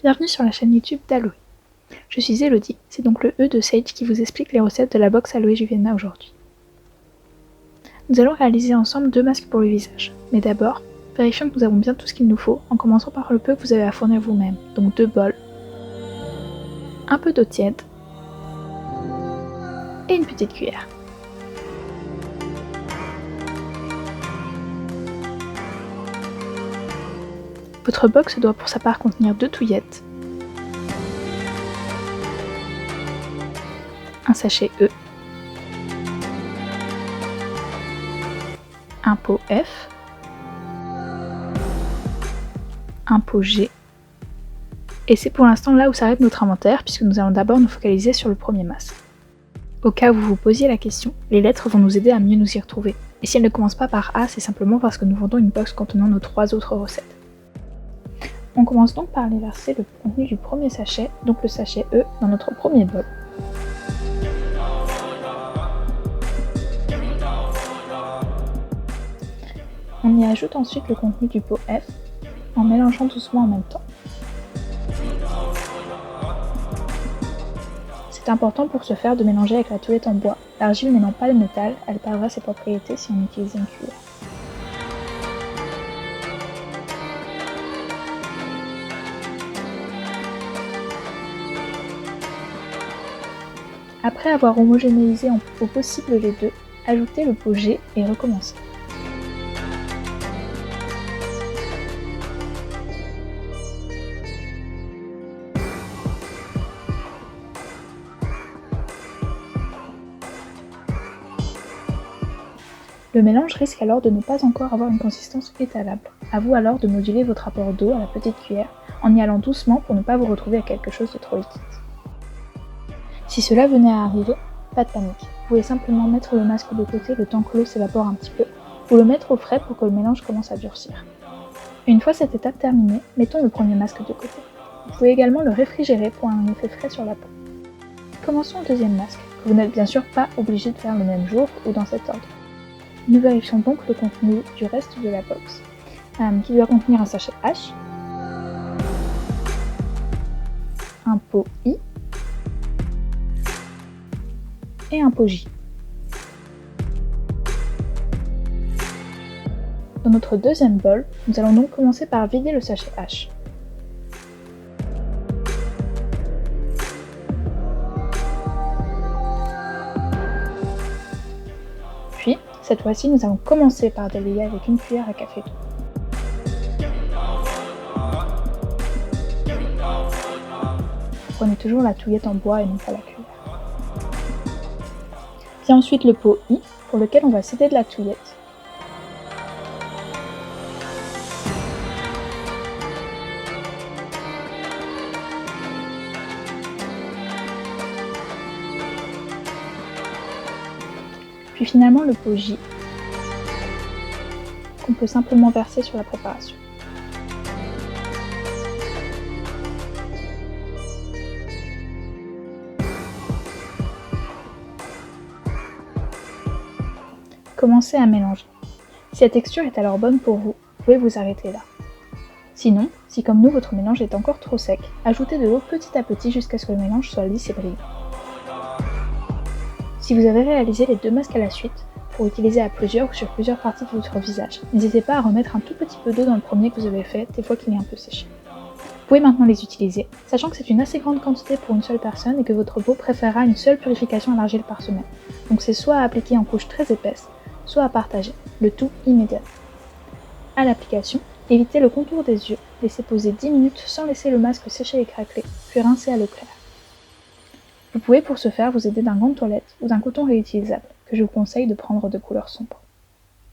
Bienvenue sur la chaîne YouTube d'Aloé. Je suis Elodie, c'est donc le E de Sage qui vous explique les recettes de la box Aloe Juvéna aujourd'hui. Nous allons réaliser ensemble 2 masques pour le visage, mais d'abord, vérifions que nous avons bien tout ce qu'il nous faut en commençant par le peu que vous avez à fournir vous-même, donc 2 bols, un peu d'eau tiède et une petite cuillère. Votre box doit pour sa part contenir 2 touillettes, un sachet E, un pot F, un pot G, et c'est pour l'instant là où s'arrête notre inventaire puisque nous allons d'abord nous focaliser sur le premier masque. Au cas où vous vous posiez la question, les lettres vont nous aider à mieux nous y retrouver, et si elles ne commencent pas par A, c'est simplement parce que nous vendons une box contenant nos 3 autres recettes. On commence donc par aller verser le contenu du premier sachet, donc le sachet E, dans notre premier bol. On y ajoute ensuite le contenu du pot F, en mélangeant doucement en même temps. C'est important pour ce faire de mélanger avec la touillette en bois. L'argile n'aimant pas le métal, elle perdra ses propriétés si on utilise une cuillère. Après avoir homogénéisé au possible les deux, ajoutez le pot G et recommencez. Le mélange risque alors de ne pas encore avoir une consistance étalable. À vous alors de moduler votre apport d'eau à la petite cuillère en y allant doucement pour ne pas vous retrouver à quelque chose de trop liquide. Si cela venait à arriver, pas de panique. Vous pouvez simplement mettre le masque de côté le temps que l'eau s'évapore un petit peu, ou le mettre au frais pour que le mélange commence à durcir. Une fois cette étape terminée, mettons le premier masque de côté. Vous pouvez également le réfrigérer pour un effet frais sur la peau. Commençons le deuxième masque, que vous n'êtes bien sûr pas obligé de faire le même jour ou dans cet ordre. Nous vérifions donc le contenu du reste de la box, qui doit contenir un sachet H, un pot I, et un pot J. Dans notre deuxième bol, nous allons donc commencer par vider le sachet H. Puis, cette fois-ci, nous allons commencer par délayer avec une cuillère à café doux. Prenez toujours la touillette en bois et non pas la cuillère. Vient ensuite le pot I, pour lequel on va céder de la touillette. Puis finalement le pot J, qu'on peut simplement verser sur la préparation. Commencez à mélanger. Si la texture est alors bonne pour vous, vous pouvez vous arrêter là. Sinon, si comme nous votre mélange est encore trop sec, ajoutez de l'eau petit à petit jusqu'à ce que le mélange soit lisse et brillant. Si vous avez réalisé les 2 masques à la suite, pour utiliser à plusieurs ou sur plusieurs parties de votre visage, n'hésitez pas à remettre un tout petit peu d'eau dans le premier que vous avez fait, des fois qu'il est un peu séché. Vous pouvez maintenant les utiliser, sachant que c'est une assez grande quantité pour une seule personne et que votre peau préférera une seule purification à l'argile par semaine. Donc c'est soit à appliquer en couches très épaisses, soit à partager, le tout immédiatement. À l'application, évitez le contour des yeux, laissez poser 10 minutes sans laisser le masque sécher et craqueler, puis rincez à l'eau claire. Vous pouvez pour ce faire vous aider d'un gant de toilette ou d'un coton réutilisable, que je vous conseille de prendre de couleur sombre.